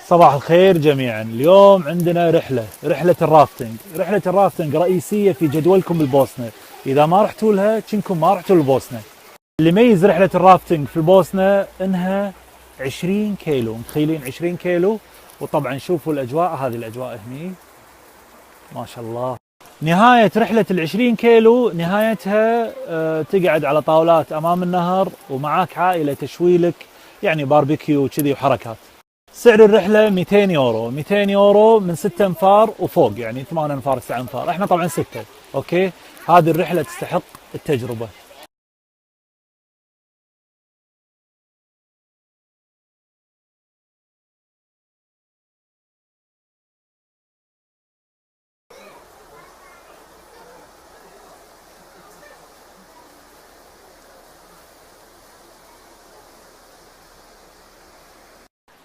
صباح الخير جميعا. اليوم عندنا رحلة الرافتنج. رحلة الرافتنج رئيسية في جدولكم بالبوسنة. إذا ما رحتوا لها كنكم ما رحتوا للبوسنة. اللي يميز رحلة الرافتنج في البوسنة إنها 20 كيلو، متخيلين 20 كيلو. وطبعا شوفوا الأجواء، هذه الأجواء هني ما شاء الله. نهاية رحلة ال20 كيلو نهايتها تقعد على طاولات أمام النهر ومعاك عائلة تشويلك، يعني باربيكيو كذي وحركات. سعر الرحلة 200 يورو، 200 يورو من 6 انفار وفوق، يعني 8 انفار 9 انفار، احنا طبعا 6. اوكي، هذه الرحلة تستحق التجربة.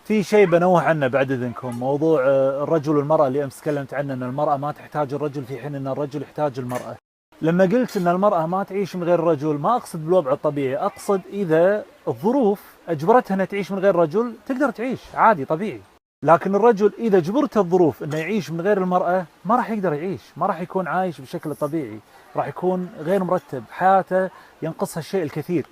في شيء بنوه عنه بعد اذنكم، موضوع الرجل والمرأة اللي امس تكلمت عنه، ان المرأة ما تحتاج الرجل في حين ان الرجل يحتاج المرأة. لما قلت ان المرأة ما تعيش من غير الرجل ما اقصد بالوضع الطبيعي، اقصد اذا الظروف اجبرتها انها تعيش من غير رجل تقدر تعيش عادي طبيعي. لكن الرجل اذا جبرت الظروف انه يعيش من غير المرأة ما راح يقدر يعيش، ما راح يكون عايش بشكل طبيعي، راح يكون غير مرتب، حياته ينقصها الشيء الكثير.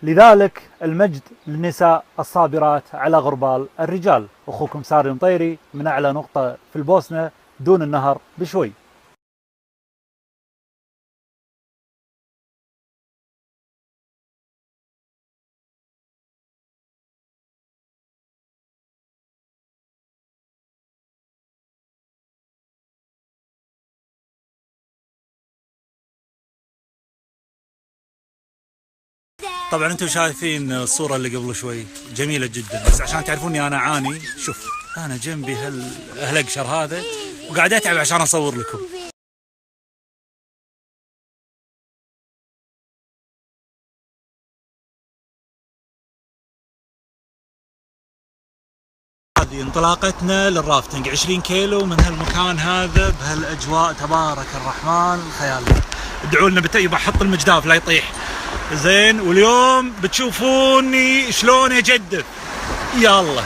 لذلك المجد للنساء الصابرات على غربال الرجال. أخوكم ساري المطيري من أعلى نقطة في البوسنة دون النهر بشوي. طبعا انتم شايفين الصورة اللي قبل شوي جميلة جدا، بس عشان تعرفوني انا عاني. شوف انا جنبي هالاقشر هذا وقاعد اتعب عشان اصور لكم. هذه انطلاقتنا للرافتنج 20 كيلو من هالمكان هذا بهالاجواء، تبارك الرحمن الخيال. ادعوا لنا يبا حط المجداف لا يطيح. زين، واليوم بتشوفوني شلون اجدف. يلا.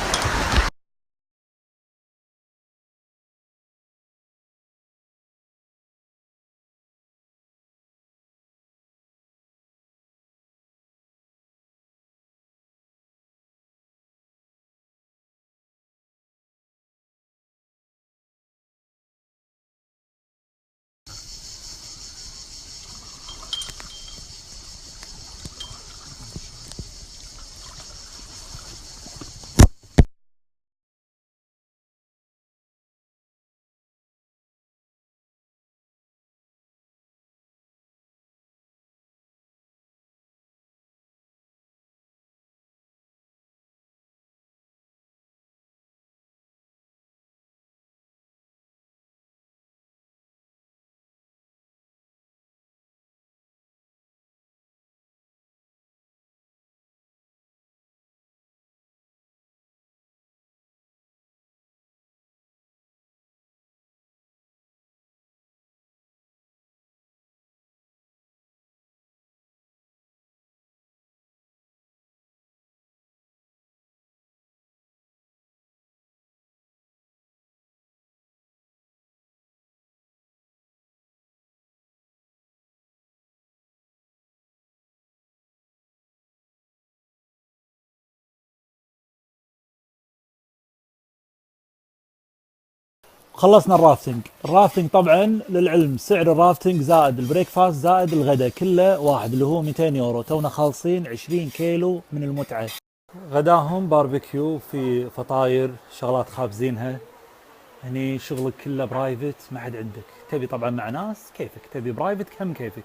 خلصنا الرافتنج. الرافتنج طبعا للعلم سعر الرافتنج زائد البريك فاست زائد الغداء كله واحد اللي هو 200 يورو. تونا خالصين 20 كيلو من المتعة. غداهم باربيكيو في فطاير شغلات خابزينها. هني شغلك كله برايفت، ما حد عندك. تبي طبعا مع ناس كيفك، تبي برايفت كم كيفك.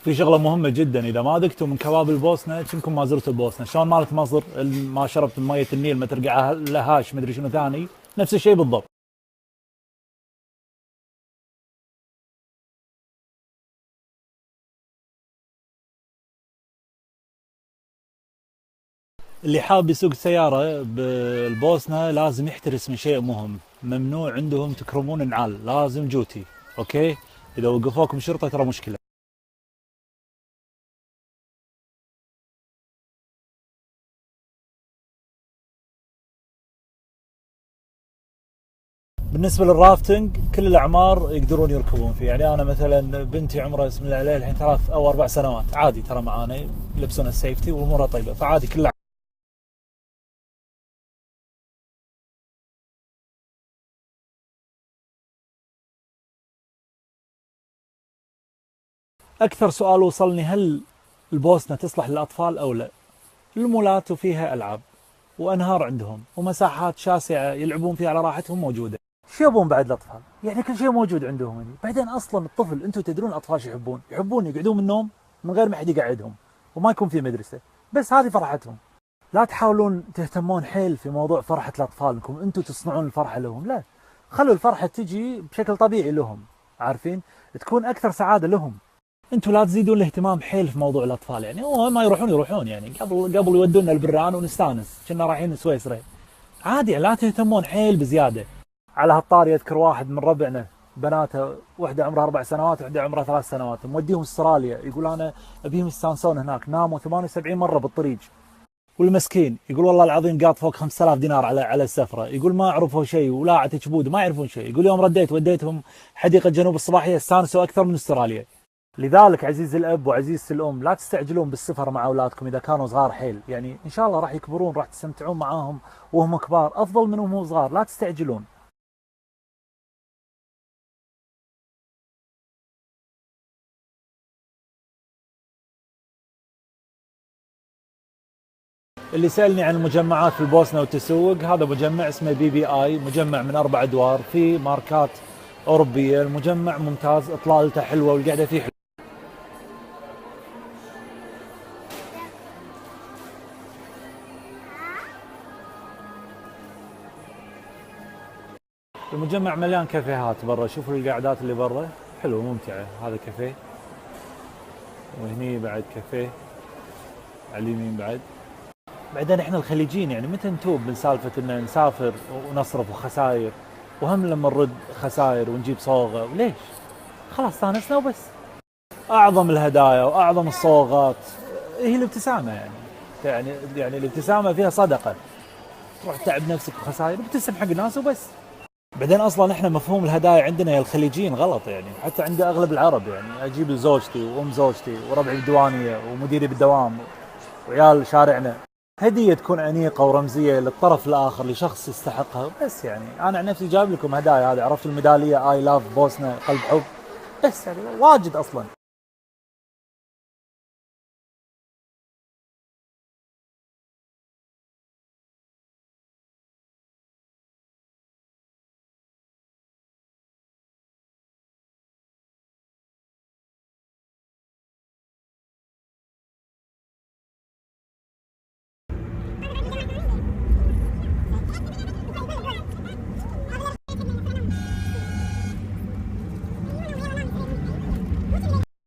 في شغله مهمه جدا، اذا ما ذقتوا من كباب البوسنه كنكم ما زرتوا البوسنه. شلون مالت مصر ما شربت من ميه النيل ما ترقع لهاش مدري شنو ثاني، نفس الشيء بالضبط. اللي حاب يسوق سيارة بالبوسنة لازم يحترس من شيء مهم. ممنوع عندهم تكرمون النعال، لازم جوتي. اوكي، اذا وقفوكم شرطة ترى مشكلة. بالنسبة للرافتنج كل الأعمار يقدرون يركبون فيه. يعني أنا مثلا بنتي عمرها بسم الله عليها الحين 3 أو 4 سنوات، عادي ترى معانا يلبسون السيفتي وأمورها طيبة، فعادي كل أكثر سؤال وصلني: هل البوسنة تصلح للأطفال أو لا؟ المولات وفيها ألعاب وأنهار عندهم ومساحات شاسعة يلعبون فيها على راحتهم موجودة. شو يبون بعد الأطفال؟ يعني كل شيء موجود عندهم هنا. بعدين أصلا الطفل، أنتم تدرون الأطفال شو يحبون؟ يحبون يقعدون من النوم من غير ما حد يقعدهم وما يكون في مدرسة، بس هذه فرحتهم. لا تحاولون تهتمون حيل في موضوع فرحة الأطفال انكم أنتم تصنعون الفرحة لهم، لا، خلوا الفرحة تجي بشكل طبيعي لهم، عارفين؟ تكون أكثر سعادة لهم. انتم لا تزيدون الاهتمام حيل في موضوع الاطفال. يعني هو ما يروحون يعني قبل يودونا البران ونستانس كنا رايحين سويسرا، عادي. لا تهتمون حيل بزياده. على هالطاري اذكر واحد من ربعنا بناته، واحده عمرها 4 سنوات وواحده عمرها 3 سنوات، موديهم استراليا، يقول انا ابيهم يستانسون هناك. ناموا 78 مره بالطريق، والمسكين يقول والله العظيم قاط فوق 5000 دينار على السفره. يقول ما عرفوا شيء، ولاعة كبود ما يعرفون شيء. يقول يوم وديتهم حديقه جنوب الصباحيه استانسوا اكثر من استراليا. لذلك عزيزي الاب وعزيزتي الام، لا تستعجلون بالسفر مع اولادكم اذا كانوا صغار حيل. يعني ان شاء الله راح يكبرون، راح تستمتعون معاهم وهم كبار افضل من وهم صغار. لا تستعجلون. اللي سألني عن المجمعات في البوسنة والتسوق، هذا مجمع اسمه BBI، مجمع من 4 أدوار في ماركات أوروبية. المجمع ممتاز، إطلالته حلوة والقعدة فيه حلوة. المجمع مليان كافيهات برا، شوفوا القعدات اللي برا حلوة ممتعة. هذا كافيه، وهني بعد كافيه على اليمين بعد. بعدين احنا الخليجيين يعني متى نتوب من سالفة ان نسافر ونصرف وخساير، وهم لما نرد خساير ونجيب صوغة، وليش؟ خلاص استانسنا وبس. اعظم الهدايا واعظم الصوغات هي الابتسامة. يعني الابتسامة فيها صدقة. تروح تعب نفسك وخساير، ابتسم حق الناس وبس. بعدين اصلا احنا مفهوم الهدايا عندنا يا الخليجيين غلط، يعني حتى عند اغلب العرب. يعني اجيب لزوجتي وام زوجتي وربعي بالديوانية ومديري بالدوام وعيال شارعنا هدية تكون أنيقة ورمزية للطرف الآخر، لشخص يستحقها بس. يعني أنا عن نفسي جايب لكم هدايا، هذه عرفت الميدالية I love بوسنة قلب حب، بس يعني واجد أصلا.